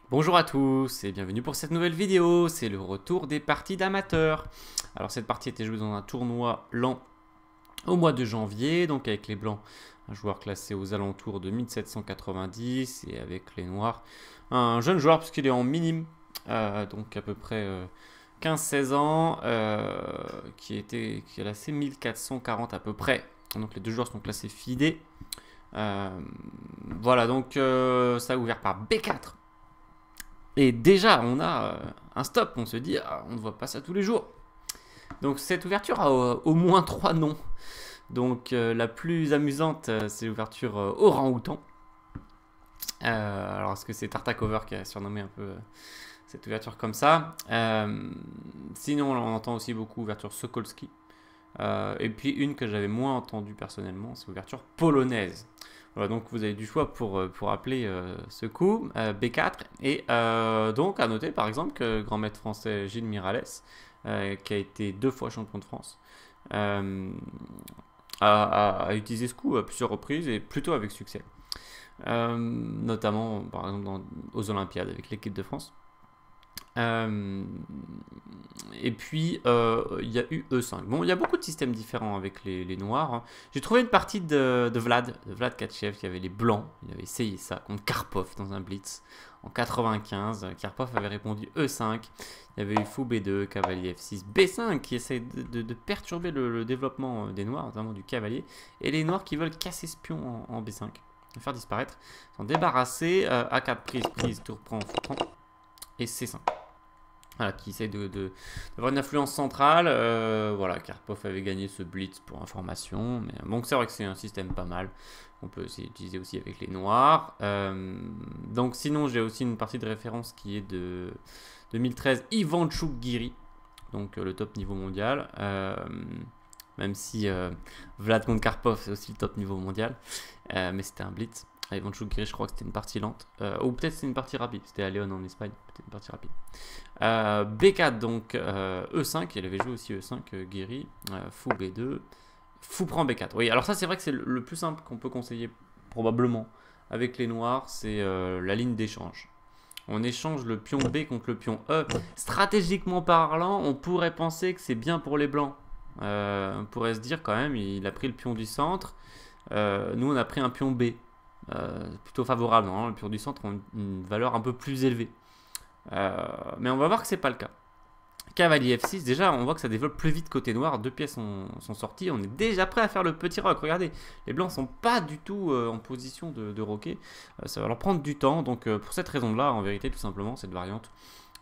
Bonjour à tous et bienvenue pour cette nouvelle vidéo, c'est le retour des parties d'amateurs. Alors cette partie était jouée dans un tournoi lent au mois de janvier, donc avec les blancs, un joueur classé aux alentours de 1790 et avec les noirs, un jeune joueur puisqu'il est en minime, donc à peu près 15-16 ans, qui est classé 1440 à peu près. Donc les deux joueurs sont classés FIDE. Voilà, donc ça a ouvert par B4. Et déjà, on a un stop, on se dit, ah, on ne voit pas ça tous les jours. Donc cette ouverture a au moins 3 noms. Donc la plus amusante, c'est l'ouverture orang-outan. Alors est-ce que c'est Tartacover qui a surnommé un peu cette ouverture comme ça. Sinon, on entend aussi beaucoup ouverture Sokolski. Et puis une que j'avais moins entendue personnellement, c'est l'ouverture polonaise. Voilà, donc vous avez du choix pour appeler ce coup, B4. Et donc à noter par exemple que grand maître français Gilles Miralles, qui a été 2 fois champion de France, a utilisé ce coup à plusieurs reprises et plutôt avec succès. Notamment par exemple aux Olympiades avec l'équipe de France. Et puis, il y a eu E5. Bon, il y a beaucoup de systèmes différents avec les noirs, hein. J'ai trouvé une partie de Vlad Katchev, qui avait les blancs. Il avait essayé ça contre Karpov dans un blitz en 95. Karpov avait répondu E5. Il y avait eu fou B2, cavalier F6, B5 qui essaie de perturber le développement des noirs, notamment du cavalier. Et les noirs qui veulent casser ce pion en B5, le faire disparaître, s'en débarrasser. A4 prise, tour prend, fou prend. Et C5. Voilà, qui essaie d'avoir une influence centrale. Voilà, Karpov avait gagné ce blitz pour information. Mais bon, c'est vrai que c'est un système pas mal. On peut utiliser aussi avec les noirs. Donc sinon, j'ai aussi une partie de référence qui est de 2013, Ivanchuk-Giri. Donc le top niveau mondial. Même si Vlad contre Karpov, c'est aussi le top niveau mondial. Mais c'était un blitz. Ivanchuk-Giri, je crois que c'était une partie lente. Ou peut-être c'était une partie rapide. C'était à Léon en Espagne. Peut-être une partie rapide. B4, donc E5. Il avait joué aussi E5, Guéry. Fou B2. Fou prend B4. Oui, alors ça, c'est vrai que c'est le plus simple qu'on peut conseiller, probablement, avec les noirs. C'est la ligne d'échange. On échange le pion B contre le pion E. Stratégiquement parlant, on pourrait penser que c'est bien pour les blancs. On pourrait se dire quand même, il a pris le pion du centre. Nous, on a pris un pion B. Plutôt favorable, hein. Le pion du centre a une valeur un peu plus élevée. Mais on va voir que c'est pas le cas. Cavalier F6, déjà on voit que ça développe plus vite côté noir, 2 pièces sont sorties, on est déjà prêt à faire le petit rock. Regardez, les blancs sont pas du tout en position de roquer, ça va leur prendre du temps, donc pour cette raison-là, en vérité, tout simplement, cette variante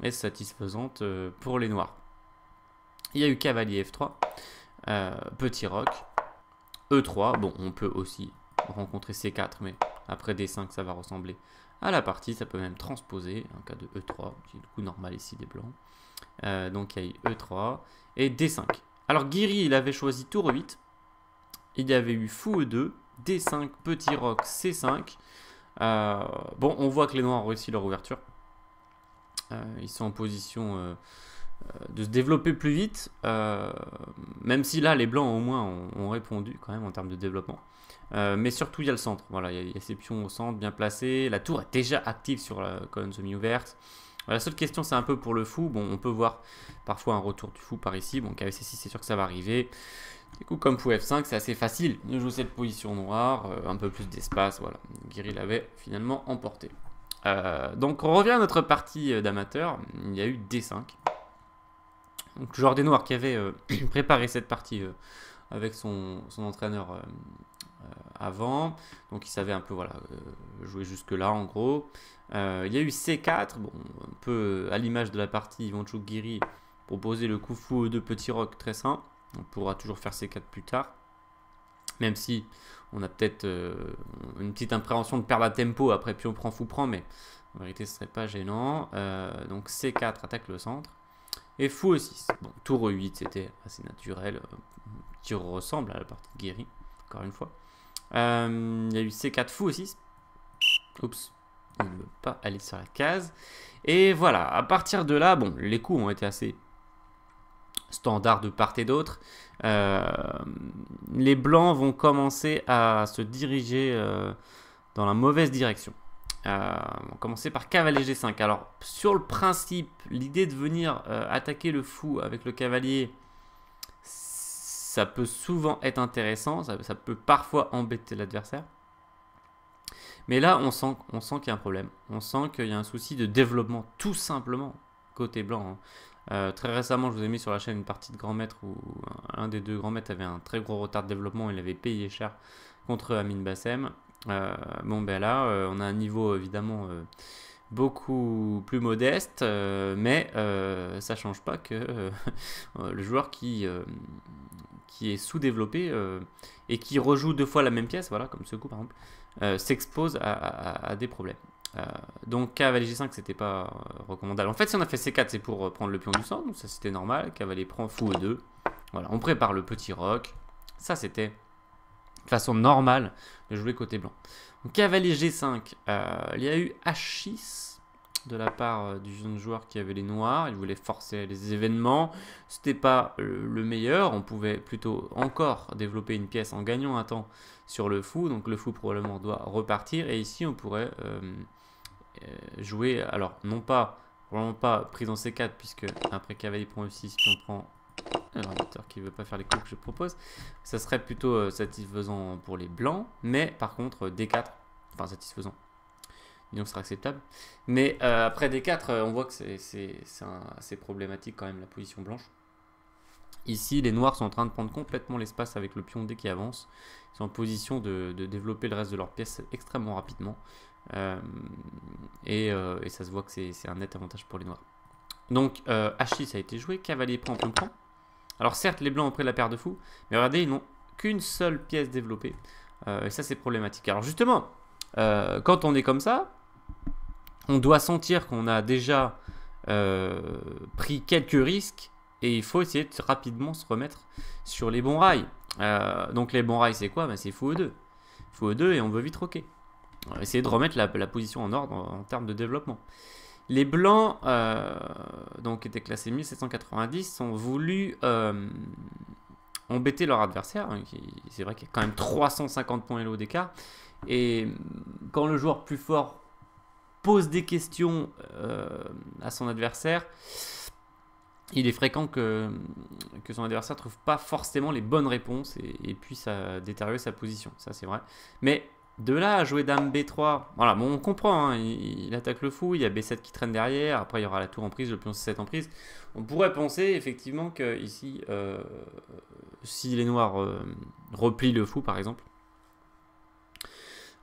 est satisfaisante pour les noirs. Il y a eu cavalier F3, petit rock, E3, bon on peut aussi rencontrer C4, mais après D5 ça va ressembler à la partie, ça peut même transposer, en cas de E3, qui est le coup normal ici des blancs. Donc il y a eu E3 et D5. Alors Guiri, il avait choisi tour 8, il y avait eu fou E2, D5, petit roc, C5. Bon, on voit que les noirs ont réussi leur ouverture. Ils sont en position de se développer plus vite, même si là les blancs au moins ont répondu quand même en termes de développement. Mais surtout il y a le centre, voilà, il y a ces pions au centre bien placés, la tour est déjà active sur la colonne semi-ouverte. La seule question c'est un peu pour le fou, bon on peut voir parfois un retour du fou par ici, bon KVC6 c'est sûr que ça va arriver. Du coup comme fou F5 c'est assez facile de jouer cette position noire, un peu plus d'espace, voilà, Guiri l'avait finalement emporté. Donc on revient à notre partie d'amateur, il y a eu D5. Donc le joueur des noirs qui avait préparé cette partie avec son entraîneur avant, donc il savait un peu voilà, jouer jusque là en gros. Il y a eu C4, bon, un peu à l'image de la partie Ivanchuk-Guiri, proposer le coup fou de petit roc très sain. On pourra toujours faire C4 plus tard, même si on a peut-être une petite appréhension de perdre à tempo après pion prend fou prend, mais en vérité ce serait pas gênant. Donc C4 attaque le centre. Et fou E6. Bon, tour E8, c'était assez naturel, qui ressemble à la partie de Guéry, encore une fois. Il y a eu C4 fou E6. Oups, il ne veut pas aller sur la case. Et voilà, à partir de là, bon, les coups ont été assez standards de part et d'autre. Les blancs vont commencer à se diriger dans la mauvaise direction. On va commencer par cavalier G5. Alors, sur le principe, l'idée de venir attaquer le fou avec le cavalier, ça peut souvent être intéressant, ça peut parfois embêter l'adversaire. Mais là, on sent qu'il y a un problème. On sent qu'il y a un souci de développement, tout simplement, côté blanc. Très récemment, je vous ai mis sur la chaîne une partie de grand maître où un des deux grands maîtres avait un très gros retard de développement. Il avait payé cher contre Amin Bassem. Bon, ben là, on a un niveau évidemment beaucoup plus modeste, mais ça change pas que le joueur qui est sous-développé et qui rejoue 2 fois la même pièce, voilà, comme ce coup par exemple, s'expose à des problèmes. Donc cavalier G5 c'était pas recommandable. En fait si on a fait C4 c'est pour prendre le pion du centre, donc ça c'était normal. Cavalier prend fou E2. Voilà, on prépare le petit roc. Ça c'était façon normale de jouer côté blanc. Donc cavalier G5, il y a eu H6 de la part du jeune joueur qui avait les noirs. Il voulait forcer les événements. C'était pas le meilleur. On pouvait plutôt encore développer une pièce en gagnant un temps sur le fou. Donc le fou probablement doit repartir. Et ici on pourrait jouer, alors non pas, probablement pas prise en C4 puisque après cavalier prend E6 puis on prend l'ordinateur qui ne veut pas faire les coups que je propose, ça serait plutôt satisfaisant pour les blancs, mais par contre D4, enfin satisfaisant, disons que ce sera acceptable, mais après D4 on voit que c'est assez problématique quand même la position blanche. Ici les noirs sont en train de prendre complètement l'espace avec le pion D qui avance, ils sont en position de développer le reste de leur pièce extrêmement rapidement. Et ça se voit que c'est un net avantage pour les noirs. Donc H6 a été joué, cavalier prend, pion prend. Alors certes les blancs ont pris la paire de fous, mais regardez ils n'ont qu'une seule pièce développée. Et ça c'est problématique. Alors justement, quand on est comme ça, on doit sentir qu'on a déjà pris quelques risques et il faut essayer de rapidement se remettre sur les bons rails. Donc les bons rails c'est quoi? Ben, c'est fou E2. Fou E2 et on veut vite roquer. Essayer de remettre la position en ordre en termes de développement. Les blancs, donc qui étaient classés 1790, ont voulu embêter leur adversaire. C'est vrai qu'il y a quand même 350 points Elo d'écart. Et quand le joueur plus fort pose des questions à son adversaire, il est fréquent que son adversaire ne trouve pas forcément les bonnes réponses et puis ça détériore sa position. Ça c'est vrai. Mais de là à jouer dame B3, voilà, bon, on comprend, hein, il attaque le fou, il y a B7 qui traîne derrière, après il y aura la tour en prise, le pion C7 en prise. On pourrait penser effectivement que ici, si les noirs replient le fou par exemple,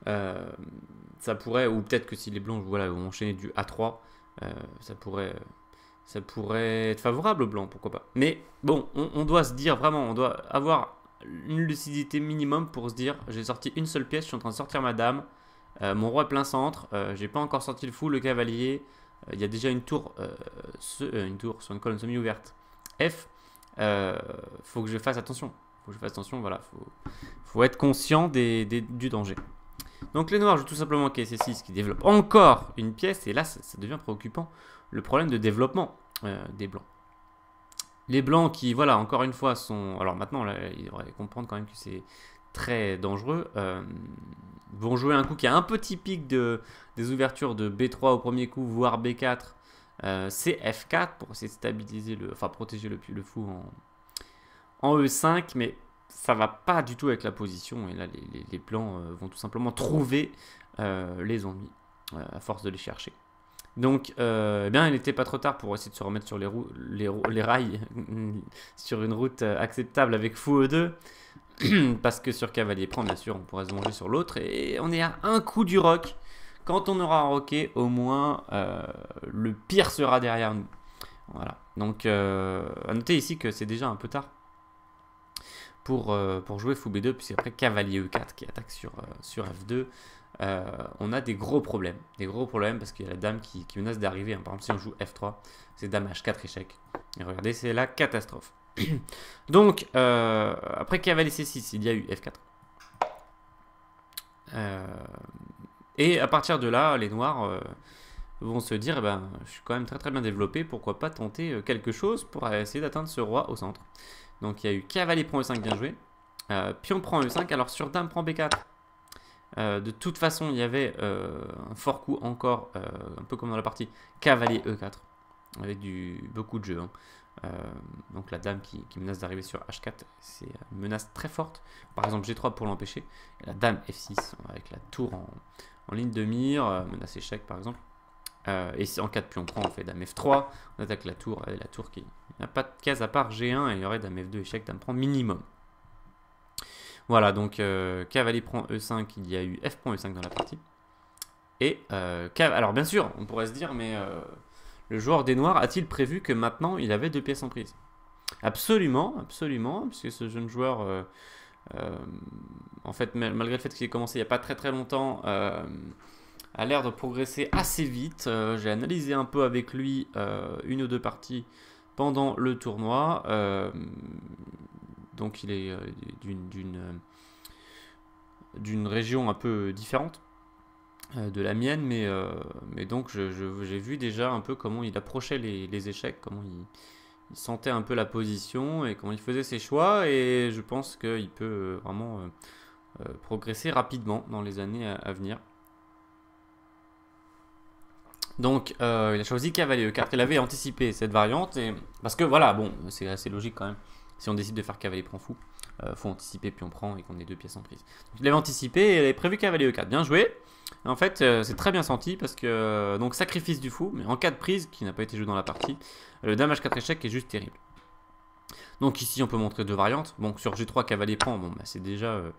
ça pourrait, ou peut-être que si les blancs voilà, vont enchaîner du A3, ça pourrait être favorable aux blancs, pourquoi pas. Mais bon, on doit se dire vraiment, on doit avoir une lucidité minimum pour se dire j'ai sorti une seule pièce, je suis en train de sortir ma dame, mon roi est plein centre, j'ai pas encore sorti le fou, le cavalier, il y a déjà une tour sur une colonne semi ouverte F, faut que je fasse attention, voilà, faut être conscient du danger. Donc les noirs jouent tout simplement KC6 qui développe encore une pièce et là ça devient préoccupant, le problème de développement des blancs. Les blancs qui, voilà, encore une fois, sont... Alors maintenant, là, il devrait comprendre quand même que c'est très dangereux. Vont jouer un coup qui est un peu typique des ouvertures de B3 au premier coup, voire B4. C'est F4 pour essayer de stabiliser, enfin protéger le fou en E5. Mais ça va pas du tout avec la position. Et là, les blancs vont tout simplement trouver les ennuis à force de les chercher. Donc, eh bien, il n'était pas trop tard pour essayer de se remettre sur les rails sur une route acceptable avec fou E2. Parce que sur cavalier prend, bien sûr, on pourrait se manger sur l'autre. Et on est à un coup du roc. Quand on aura roqué, au moins, le pire sera derrière nous. Voilà. Donc, à noter ici que c'est déjà un peu tard pour jouer fou B2. Puis après, cavalier E4 qui attaque sur F2. On a des gros problèmes parce qu'il y a la dame qui menace d'arriver. Par exemple, si on joue F3, c'est dame H4 échec. Et regardez, c'est la catastrophe. Donc, après cavalier C6, il y a eu F4. Et à partir de là, les noirs vont se dire, eh ben, je suis quand même très très bien développé, pourquoi pas tenter quelque chose pour essayer d'atteindre ce roi au centre. Donc il y a eu cavalier prend E5, bien joué. Pion prend E5, alors sur dame prend B4. De toute façon, il y avait un fort coup encore, un peu comme dans la partie cavalier E4, avec beaucoup de jeux. Hein. Donc la dame qui menace d'arriver sur H4, c'est une menace très forte. Par exemple G3 pour l'empêcher. Et la dame F6 avec la tour en ligne de mire, menace échec par exemple. Et en cas de pion prend, on fait dame F3, on attaque la tour, et la tour qui n'a pas de case à part G1, et il y aurait dame F2 échec, dame prend minimum. Voilà, donc cavalier prend E5, il y a eu F prend E5 dans la partie. Et alors bien sûr, on pourrait se dire, mais le joueur des noirs a-t-il prévu que maintenant il avait 2 pièces en prise? Absolument, absolument, puisque ce jeune joueur, en fait, malgré le fait qu'il ait commencé il n'y a pas très longtemps, a l'air de progresser assez vite. J'ai analysé un peu avec lui une ou deux parties pendant le tournoi. Donc il est d'une région un peu différente de la mienne, mais donc j'ai vu déjà un peu comment il approchait les échecs, comment il sentait un peu la position et comment il faisait ses choix, et je pense qu'il peut vraiment progresser rapidement dans les années à venir. Donc il a choisi cavalier E4, il avait anticipé cette variante, parce que voilà, bon, c'est assez logique quand même, si on décide de faire cavalier prend fou, faut anticiper puis on prend et qu'on ait 2 pièces en prise. Donc il avait anticipé et il avait prévu cavalier E4, bien joué. En fait, c'est très bien senti parce que, donc sacrifice du fou, mais en cas de prise, qui n'a pas été joué dans la partie, le dame H4 échec est juste terrible. Donc ici on peut montrer 2 variantes, bon sur G3 cavalier prend, bon bah c'est déjà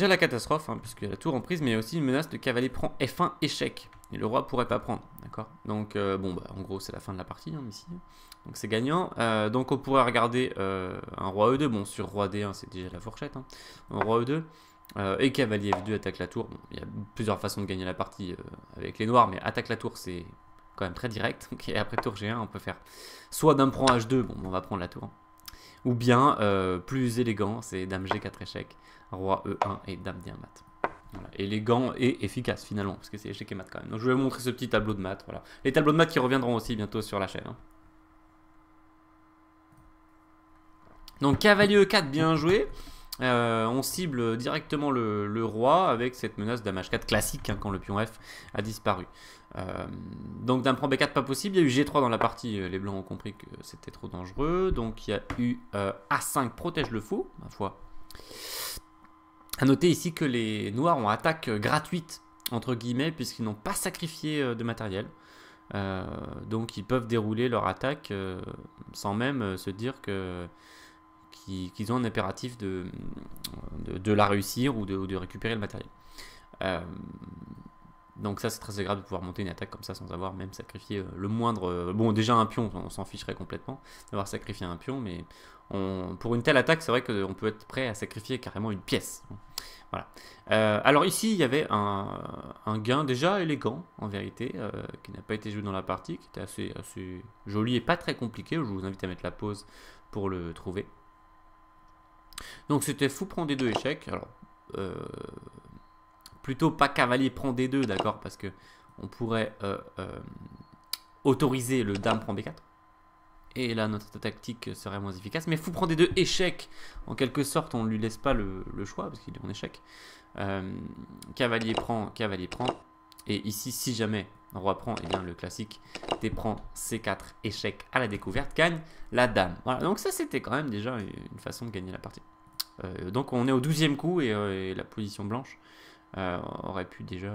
la catastrophe, hein, puisque la tour en prise, mais il y a aussi une menace de cavalier prend F1 échec. Et le roi pourrait pas prendre, d'accord. Donc, bon, bah, en gros, c'est la fin de la partie, hein, ici. Donc, c'est gagnant. Donc, on pourrait regarder un roi E2. Bon, sur roi D1, c'est déjà la fourchette. Hein. Un roi E2. Et cavalier F2 attaque la tour. Bon, il y a plusieurs façons de gagner la partie avec les noirs, mais attaque la tour, c'est quand même très direct. Et après tour G1, on peut faire soit dame prend H2, bon, on va prendre la tour. Hein. Ou bien, plus élégant, c'est dame G4 échec, roi E1 et dame D1 mat. Voilà. Élégant et efficace finalement, parce que c'est échec et mat quand même. Donc je vais vous montrer ce petit tableau de maths. Voilà. Les tableaux de maths qui reviendront aussi bientôt sur la chaîne. Hein. Donc cavalier E4 bien joué. On cible directement le roi avec cette menace dame H4 classique hein, quand le pion F a disparu. Donc dame prend B4 pas possible. Il y a eu G3 dans la partie. Les blancs ont compris que c'était trop dangereux. Donc il y a eu A5 protège le fou, ma foi. A noter ici que les noirs ont attaque gratuite, entre guillemets, puisqu'ils n'ont pas sacrifié de matériel. Donc ils peuvent dérouler leur attaque sans même se dire qu'ils ont un impératif de la réussir ou de récupérer le matériel. Donc ça c'est très agréable de pouvoir monter une attaque comme ça sans avoir même sacrifié le moindre... bon déjà un pion, on s'en ficherait complètement d'avoir sacrifié un pion, mais pour une telle attaque c'est vrai qu'on peut être prêt à sacrifier carrément une pièce. Voilà. Alors ici il y avait un gain déjà élégant en vérité, qui n'a pas été joué dans la partie, qui était assez joli et pas très compliqué. Je vous invite à mettre la pause pour le trouver. Donc c'était fou prend D2 échec. Alors plutôt pas cavalier prend D2, d'accord, parce que on pourrait autoriser le dame prend B4. Et là, notre tactique serait moins efficace. Mais fou prend D2 échec. En quelque sorte, on ne lui laisse pas le choix, parce qu'il est en échec. Cavalier prend. Et ici, si jamais roi prend, et bien le classique D prend C4 échec à la découverte gagne la dame. Voilà, donc ça c'était quand même déjà une façon de gagner la partie. Donc on est au 12e coup et la position blanche aurait pu déjà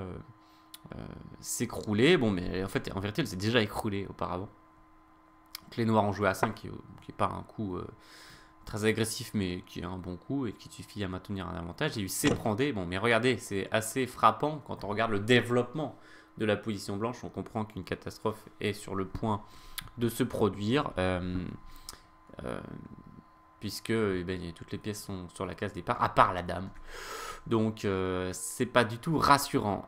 s'écrouler. Bon, mais en fait, en vérité, elle s'est déjà écroulée auparavant. Donc, les noirs ont joué à 5, qui n'est pas un coup très agressif, mais qui est un bon coup et qui suffit à maintenir un avantage. Il y a eu C prend D. Bon, mais regardez, c'est assez frappant quand on regarde le développement de la position blanche. On comprend qu'une catastrophe est sur le point de se produire. Puisque toutes les pièces sont sur la case départ, à part la dame. Donc, c'est pas du tout rassurant.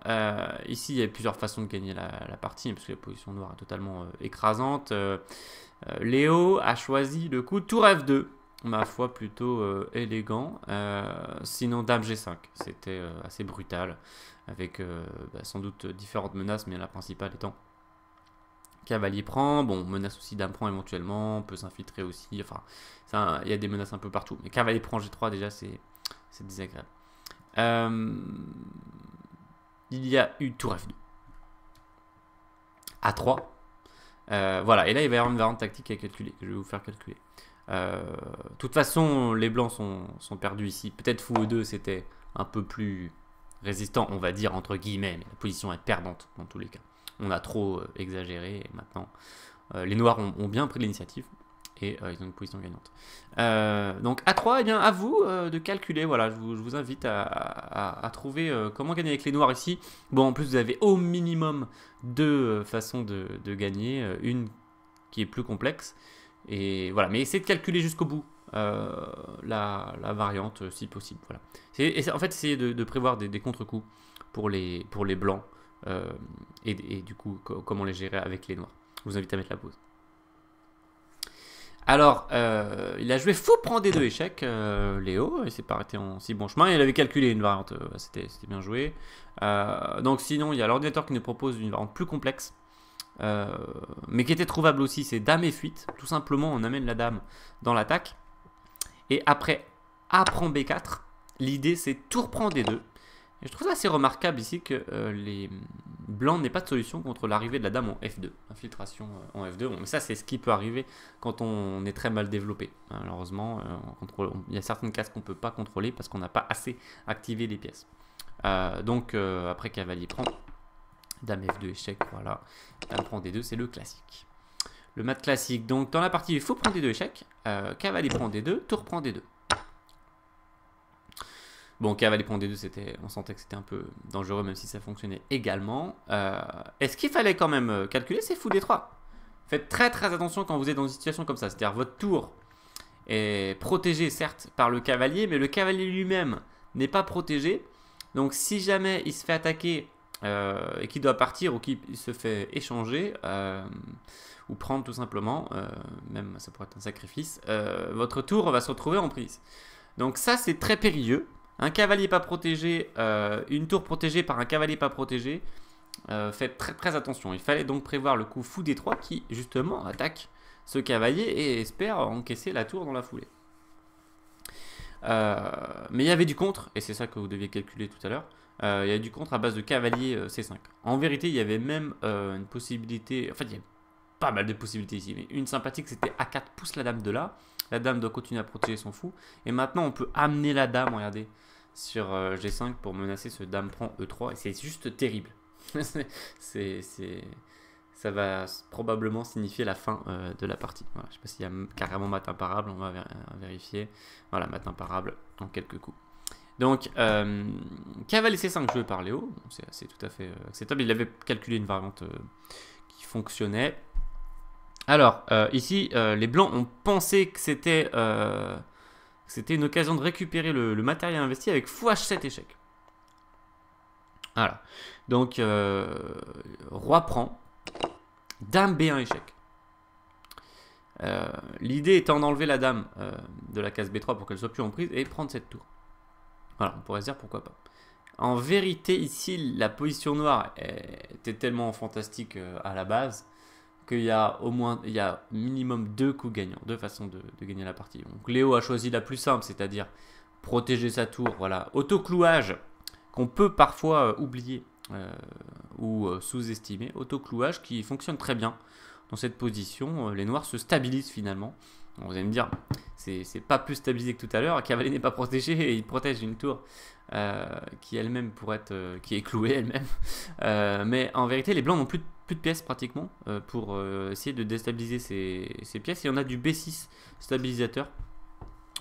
Ici, il y a plusieurs façons de gagner la partie, parce que la position noire est totalement écrasante. Léo a choisi le coup tour F2, ma foi plutôt élégant. Sinon, dame G5, c'était assez brutal, avec sans doute différentes menaces, mais la principale étant cavalier prend, bon, menace aussi dame prend éventuellement, peut s'infiltrer aussi, enfin, il y a des menaces un peu partout. Mais cavalier prend G3, déjà, c'est désagréable. il y a eu tour F2. A3. Voilà, et là il va y avoir une variante tactique à calculer, je vais vous faire calculer. De toute façon, les blancs sont perdus ici. Peut-être fou E2 c'était un peu plus résistant, on va dire entre guillemets, mais la position est perdante dans tous les cas. On a trop exagéré et maintenant les noirs ont bien pris l'initiative et ils ont une position gagnante. Donc A3, eh bien à vous de calculer. Voilà, je vous invite à trouver comment gagner avec les noirs ici. Bon, en plus vous avez au minimum deux façons de gagner, une qui est plus complexe. Et voilà, mais essayez de calculer jusqu'au bout la variante si possible. Voilà. En fait, essayez de prévoir des contre-coups pour les blancs et du coup, comment les gérer avec les noirs. Je vous invite à mettre la pause. Alors, il a joué fou prend des deux échecs, Léo, il s'est pas arrêté en si bon chemin. Il avait calculé une variante, c'était bien joué. Donc sinon, il y a l'ordinateur qui nous propose une variante plus complexe. Mais qui était trouvable aussi, c'est dame et fuite. Tout simplement, on amène la dame dans l'attaque. Et après, A prend B4. L'idée, c'est tour prend D2. Et je trouve ça assez remarquable ici que les blancs n'aient pas de solution contre l'arrivée de la dame en F2. Infiltration en F2. Bon, mais ça, c'est ce qui peut arriver quand on est très mal développé. Malheureusement, il y a certaines cases qu'on ne peut pas contrôler parce qu'on n'a pas assez activé les pièces. Donc, après, cavalier prend. Dame F2 échec, voilà. Dame prend D2, c'est le classique. Le mat classique. Donc dans la partie, il faut prendre D2 échec. Cavalier prend D2, tour prend D2. Bon, cavalier prend D2, on sentait que c'était un peu dangereux, même si ça fonctionnait également. Est-ce qu'il fallait quand même calculer? C'est fou D3. Faites très très attention quand vous êtes dans une situation comme ça. C'est-à-dire votre tour est protégé certes par le cavalier, mais le cavalier lui-même n'est pas protégé. Donc si jamais il se fait attaquer et qui doit partir ou qui se fait échanger ou prendre tout simplement, même ça pourrait être un sacrifice, votre tour va se retrouver en prise. Donc ça c'est très périlleux. Un cavalier pas protégé, une tour protégée par un cavalier pas protégé, faites très très attention. Il fallait donc prévoir le coup fou D3 qui justement attaque ce cavalier et espère encaisser la tour dans la foulée. Mais il y avait du contre, et c'est ça que vous deviez calculer tout à l'heure. Il y avait du contre à base de cavalier C5. En vérité, il y avait même une possibilité, enfin il y a pas mal de possibilités ici, mais une sympathique c'était A4 pousse la dame de là. La dame doit continuer à protéger son fou. Et maintenant on peut amener la dame, regardez, sur G5 pour menacer ce dame prend E3. Et c'est juste terrible. Ça va probablement signifier la fin de la partie. Voilà, je ne sais pas s'il y a carrément mat imparable, on va vérifier. Voilà, mat imparable en quelques coups. Donc, cavalier C5 joué par Léo, c'est tout à fait acceptable. Il avait calculé une variante qui fonctionnait. Alors, ici, les blancs ont pensé que c'était une occasion de récupérer le matériel investi avec fou H7 échec. Voilà. Donc, roi prend, dame B1 échec. L'idée étant d'enlever la dame de la case B3 pour qu'elle soit plus en prise et prendre cette tour. Voilà, on pourrait se dire pourquoi pas. En vérité, ici, la position noire était tellement fantastique à la base qu'il y a minimum deux coups gagnants, deux façons de gagner la partie. Donc Léo a choisi la plus simple, c'est-à-dire protéger sa tour. Voilà, auto-clouage qu'on peut parfois oublier ou sous-estimer. Auto-clouage qui fonctionne très bien dans cette position. Les noirs se stabilisent finalement. Vous allez me dire, c'est pas plus stabilisé que tout à l'heure. Cavalier n'est pas protégé et il protège une tour qui elle-même pourrait être, qui est clouée elle-même. Mais en vérité, les blancs n'ont plus de pièces pratiquement pour essayer de déstabiliser ces pièces. Il y en a du B6 stabilisateur.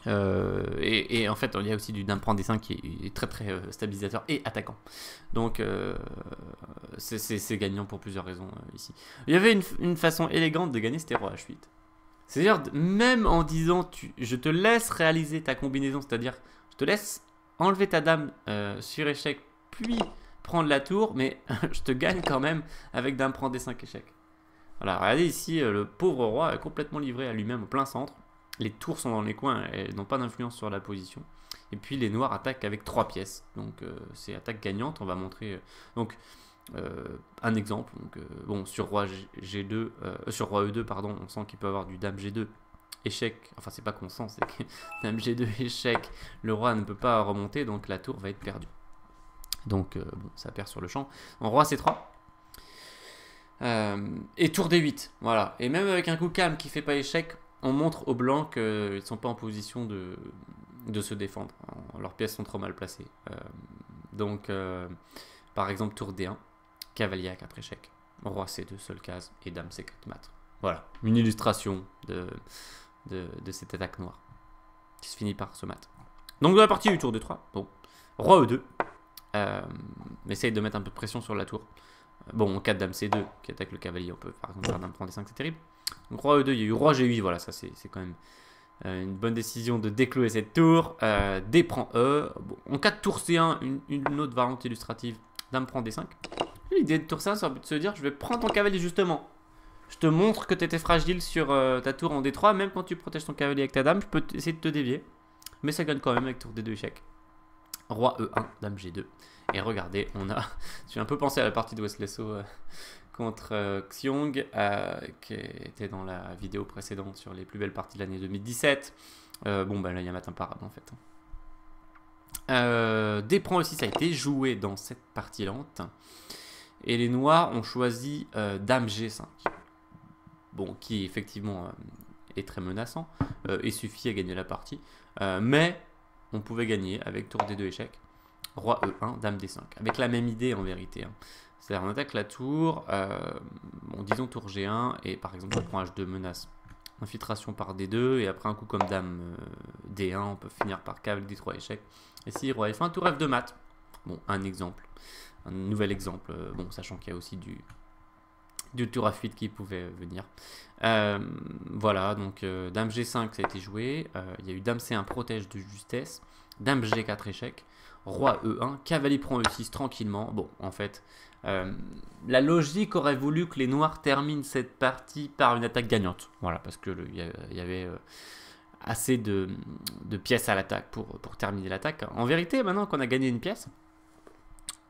Et en fait, il y a aussi du dame prend D5 qui est très très stabilisateur et attaquant. Donc, c'est gagnant pour plusieurs raisons ici. Il y avait une façon élégante de gagner, c'était roi H8. C'est-à-dire, même en disant, je te laisse réaliser ta combinaison, c'est-à-dire, je te laisse enlever ta dame sur échec, puis prendre la tour, mais je te gagne quand même avec dame prend D5 échec. Voilà, regardez ici, le pauvre roi est complètement livré à lui-même au plein centre. Les tours sont dans les coins, elles n'ont pas d'influence sur la position. Et puis les noirs attaquent avec 3 pièces. Donc c'est attaque gagnante, on va montrer... un exemple, donc, bon, sur roi G2, sur roi E2, pardon, on sent qu'il peut avoir du dame G2 échec, enfin c'est pas constant, c'est que dame G2 échec, le roi ne peut pas remonter, donc la tour va être perdue. Donc bon, ça perd sur le champ. En roi C3. Et tour D8, voilà. Et même avec un coup calme qui fait pas échec, on montre aux blancs qu'ils ne sont pas en position de se défendre. Leurs pièces sont trop mal placées. Donc, par exemple, tour D1, cavalier à 4 échecs, roi C2, seule case, et dame C4 mat. Voilà, une illustration de cette attaque noire qui se finit par ce mat. Donc, de la partie du tour D3, bon, roi E2, essaye de mettre un peu de pression sur la tour. Bon, en cas de dame C2 qui attaque le cavalier, on peut par exemple faire dame prend D5, c'est terrible. Donc roi E2, il y a eu roi G8, voilà, ça c'est quand même une bonne décision de déclouer cette tour. D prend E. Bon, en cas de tour C1, une autre variante illustrative, dame prend D5. L'idée de tour C1, c'est de se dire, je vais prendre ton cavalier justement. Je te montre que tu étais fragile sur ta tour en D3, même quand tu protèges ton cavalier avec ta dame, je peux essayer de te dévier. Mais ça gagne quand même avec tour D2 échec. Roi E1, dame G2. Et regardez, on a... J'ai un peu pensé à la partie de Westlesso contre Xiong, qui était dans la vidéo précédente sur les plus belles parties de l'année 2017. Bon, ben là, il y a mat imparable, en fait. D prend aussi, ça a été joué dans cette partie lente. Et les noirs ont choisi dame G5. Bon, qui effectivement est très menaçant et suffit à gagner la partie. Mais on pouvait gagner avec tour D2 échec. Roi E1, dame D5. Avec la même idée en vérité. Hein. C'est-à-dire on attaque la tour, bon, disons tour G1, et par exemple on prend H2 menace. Infiltration par D2, et après un coup comme dame D1, on peut finir par K avec D3 échec. Et si roi F1, tour F2 mat. Bon, un exemple. Un nouvel exemple, bon, sachant qu'il y a aussi du tour F8 qui pouvait venir. Voilà, donc dame G5 ça a été joué. Il y a eu dame C1 protège de justesse. Dame G4 échec. Roi E1, cavalier prend E6 tranquillement. Bon, en fait, la logique aurait voulu que les noirs terminent cette partie par une attaque gagnante. Voilà, parce qu'il y avait assez de pièces à l'attaque pour terminer l'attaque. En vérité, maintenant qu'on a gagné une pièce,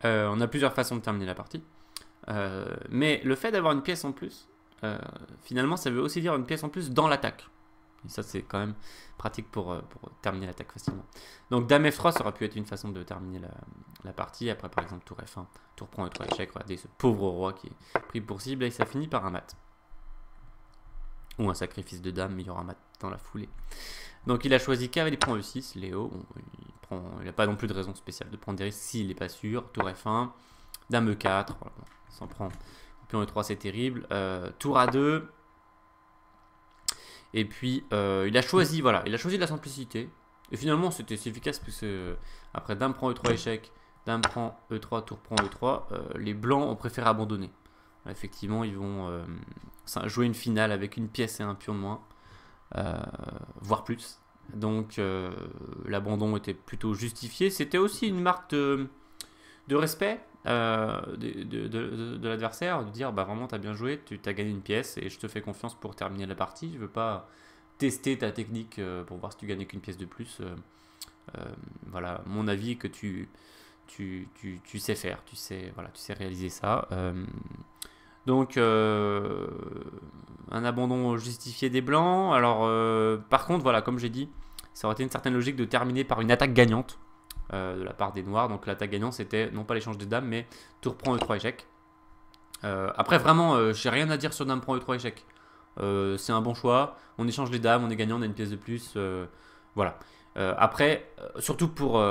on a plusieurs façons de terminer la partie. Mais le fait d'avoir une pièce en plus, finalement, ça veut aussi dire une pièce en plus dans l'attaque. Et ça, c'est quand même pratique pour terminer l'attaque facilement. Donc, dame F3, ça aurait pu être une façon de terminer la partie. Après, par exemple, tour F1, tour prend E3 échec. Regardez ce pauvre roi qui est pris pour cible et ça finit par un mat. Ou un sacrifice de dame, mais il y aura un mat dans la foulée. Donc, il a choisi cavalier prend E6. Léo, il n'a pas non plus de raison spéciale de prendre des risques s'il n'est pas sûr. Tour F1, dame E4. Voilà, il s'en prend. Pion E3, c'est terrible. Tour A2. Et puis, il a choisi de la simplicité. Et finalement, c'était efficace parce que après dame prend E3 échec, dame prend E3, tour prend E3, les blancs ont préféré abandonner. Effectivement, ils vont jouer une finale avec une pièce et un pion de moins, voire plus. Donc, l'abandon était plutôt justifié. C'était aussi une marque de respect de l'adversaire, de dire bah vraiment t'as bien joué, tu as gagné une pièce et je te fais confiance pour terminer la partie. Je veux pas tester ta technique pour voir si tu gagnais qu'une pièce de plus. Voilà, mon avis est que tu sais faire, tu sais réaliser ça. Donc un abandon justifié des blancs. Alors par contre voilà, comme j'ai dit, ça aurait été une certaine logique de terminer par une attaque gagnante de la part des noirs. Donc l'attaque gagnante c'était non pas l'échange des dames mais tour prend E3 échec. Après vraiment j'ai rien à dire sur dame prend E3 échec. C'est un bon choix, on échange les dames, on est gagnant, on a une pièce de plus, voilà. Après surtout pour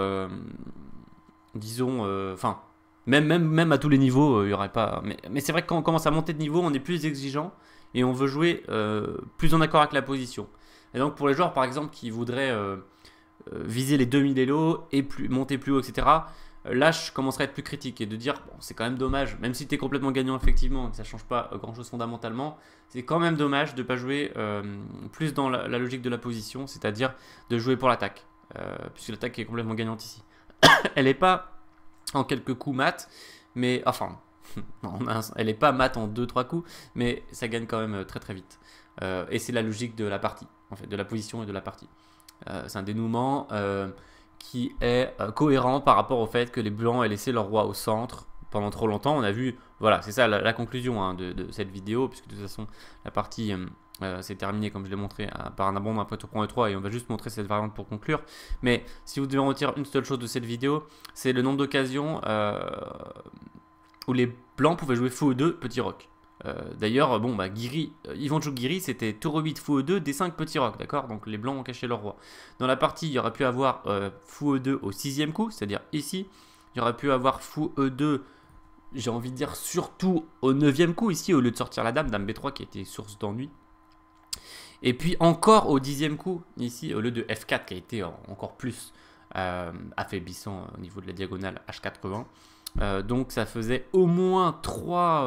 disons enfin même à tous les niveaux il y aurait pas, mais c'est vrai que quand on commence à monter de niveau on est plus exigeant et on veut jouer plus en accord avec la position. Et donc pour les joueurs par exemple qui voudraient viser les 2000 élos et monter plus haut, etc. Là, je commencerai à être plus critique et de dire, bon, c'est quand même dommage, même si tu es complètement gagnant, effectivement, ça ne change pas grand-chose fondamentalement, c'est quand même dommage de ne pas jouer plus dans la logique de la position, c'est-à-dire de jouer pour l'attaque, puisque l'attaque est complètement gagnante ici. Elle n'est pas en quelques coups mat, mais enfin, elle n'est pas mat en 2-3 coups, mais ça gagne quand même très très vite. Et c'est la logique de la partie, en fait, de la position et de la partie. C'est un dénouement qui est cohérent par rapport au fait que les blancs aient laissé leur roi au centre pendant trop longtemps. On a vu, voilà, c'est ça la conclusion hein, de cette vidéo, puisque de toute façon la partie c'est terminé comme je l'ai montré par un abondement après tour prend E3 et on va juste montrer cette variante pour conclure. Mais si vous devez en retirer une seule chose de cette vidéo, c'est le nombre d'occasions où les blancs pouvaient jouer fou E2, petit roc. D'ailleurs, bon, bah, Guiri, Ivanchuk Guiri, c'était tour 8 fou E2, D5 petit roc, d'accord. Donc les blancs ont caché leur roi. Dans la partie, il y aurait pu avoir fou E2 au 6e coup, c'est-à-dire ici. Il y aurait pu avoir fou E2, j'ai envie de dire surtout au 9e coup, ici, au lieu de sortir la dame, dame B3 qui était source d'ennui. Et puis encore au 10e coup, ici, au lieu de F4 qui a été encore plus affaiblissant au niveau de la diagonale H80. Donc ça faisait au moins 3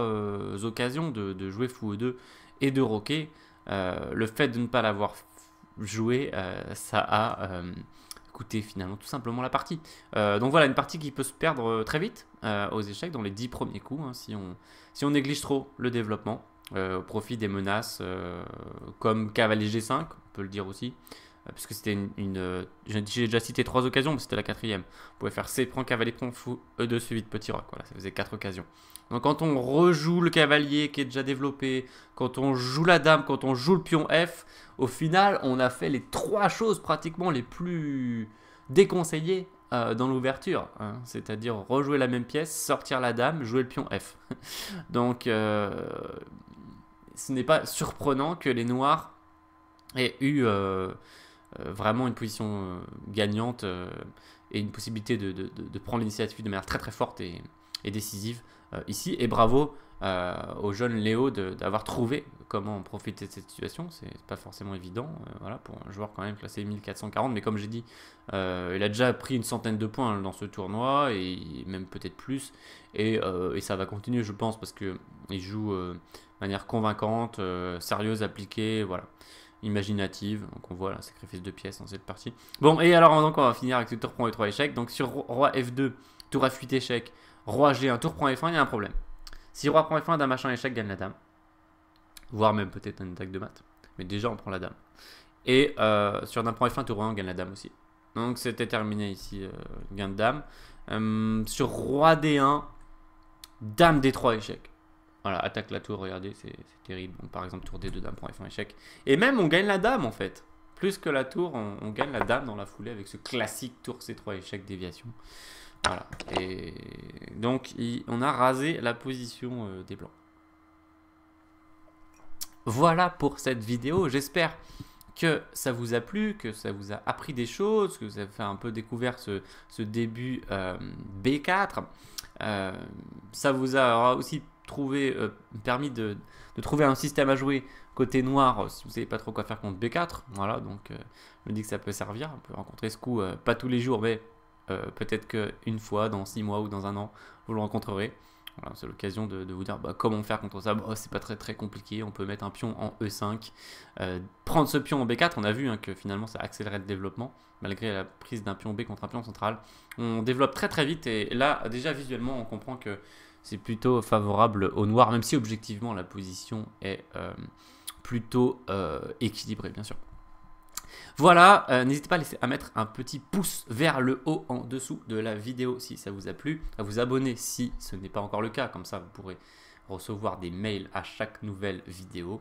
occasions de jouer fou E2 et de roquer. Le fait de ne pas l'avoir joué, ça a coûté finalement tout simplement la partie. Donc voilà, une partie qui peut se perdre très vite aux échecs dans les 10 premiers coups, hein, si on néglige trop le développement. Au profit des menaces comme cavalier G5, on peut le dire aussi, puisque c'était j'ai déjà cité 3 occasions, mais c'était la 4e. On pouvait faire C prend cavalier prend fou E2 suivi de petit roc, voilà, ça faisait 4 occasions. Donc quand on rejoue le cavalier qui est déjà développé, quand on joue la dame, quand on joue le pion F, au final on a fait les 3 choses pratiquement les plus déconseillées dans l'ouverture, hein, c'est-à-dire rejouer la même pièce, sortir la dame, jouer le pion F. Donc ce n'est pas surprenant que les noirs aient eu vraiment une position gagnante et une possibilité de prendre l'initiative de manière très très forte et décisive ici. Et bravo au jeune Léo d'avoir trouvé comment profiter de cette situation. C'est pas forcément évident voilà, pour un joueur quand même classé 1440, mais comme j'ai dit, il a déjà pris une centaine de points dans ce tournoi et même peut-être plus. Et ça va continuer, je pense, parce qu'il joue de manière convaincante, sérieuse, appliquée, voilà, imaginative. Donc on voit un sacrifice de pièces dans cette partie. Bon, et alors donc on va finir avec le tour prend E3 échec. Donc sur roi F2, tour F8 échec, roi G1, tour prend F1, il y a un problème. Si roi prend F1, dame machin échec, gagne la dame. Voire même peut-être une attaque de mat. Mais déjà on prend la dame. Et sur dame prend F1, tour roi 1, on gagne la dame aussi. Donc c'était terminé ici, gain de dame. Sur roi D1, dame D3 échec. Voilà, attaque la tour, regardez, c'est terrible. Donc, par exemple, tour D2, dame prend F1 échec. Et même on gagne la dame en fait. Plus que la tour, on gagne la dame dans la foulée avec ce classique tour C3 échec déviation. Voilà. Et donc on a rasé la position des blancs. Voilà pour cette vidéo. J'espère que ça vous a plu, que ça vous a appris des choses, que vous avez fait un peu découvert ce début B4. Ça vous aura aussi permis de trouver un système à jouer côté noir si vous ne savez pas trop quoi faire contre B4. Voilà, donc je me dis que ça peut servir. On peut rencontrer ce coup, pas tous les jours, mais peut-être qu'une fois, dans 6 mois ou dans un an, vous le rencontrerez. Voilà, c'est l'occasion de vous dire comment faire contre ça. C'est pas très très compliqué, on peut mettre un pion en E5, prendre ce pion en B4, on a vu que finalement ça accélérait le développement, malgré la prise d'un pion B contre un pion central. On développe très très vite et là déjà visuellement on comprend que c'est plutôt favorable au noir, même si objectivement la position est plutôt équilibrée bien sûr. Voilà, n'hésitez pas à mettre un petit pouce vers le haut en dessous de la vidéo si ça vous a plu, à vous abonner si ce n'est pas encore le cas, comme ça vous pourrez recevoir des mails à chaque nouvelle vidéo.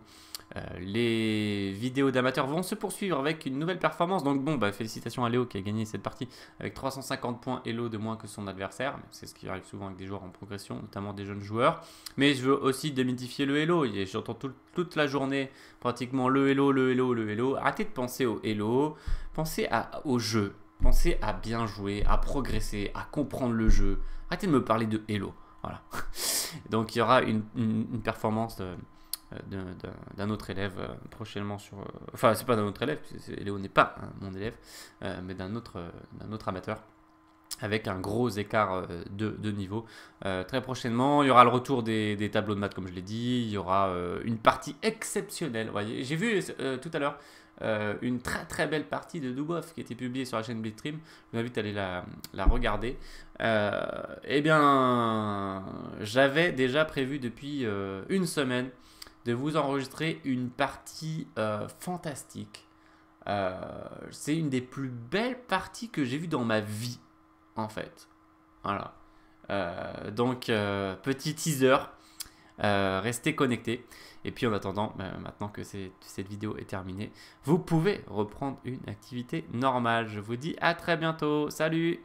Les vidéos d'amateurs vont se poursuivre avec une nouvelle performance, donc bon, félicitations à Léo qui a gagné cette partie avec 350 points Elo de moins que son adversaire, c'est ce qui arrive souvent avec des joueurs en progression, notamment des jeunes joueurs, mais je veux aussi démythifier le Elo, j'entends toute la journée pratiquement le Elo, le Elo, le Elo, arrêtez de penser au Elo, pensez au jeu, pensez à bien jouer, à progresser, à comprendre le jeu, arrêtez de me parler de Elo. Voilà. Donc il y aura une performance d'un autre élève prochainement sur... enfin, c'est pas d'un autre élève, Léo n'est pas mon élève, mais d'un autre amateur, avec un gros écart de niveau. Très prochainement, il y aura le retour des tableaux de maths, comme je l'ai dit, il y aura une partie exceptionnelle. Voyez, j'ai vu tout à l'heure une très très belle partie de Dubov qui a été publiée sur la chaîne Blitzstream. Je vous invite à aller la regarder. Eh bien, j'avais déjà prévu depuis une semaine de vous enregistrer une partie fantastique. C'est une des plus belles parties que j'ai vues dans ma vie, en fait. Voilà. Donc, petit teaser. Restez connectés. Et puis en attendant, maintenant que cette vidéo est terminée, vous pouvez reprendre une activité normale. Je vous dis à très bientôt. Salut!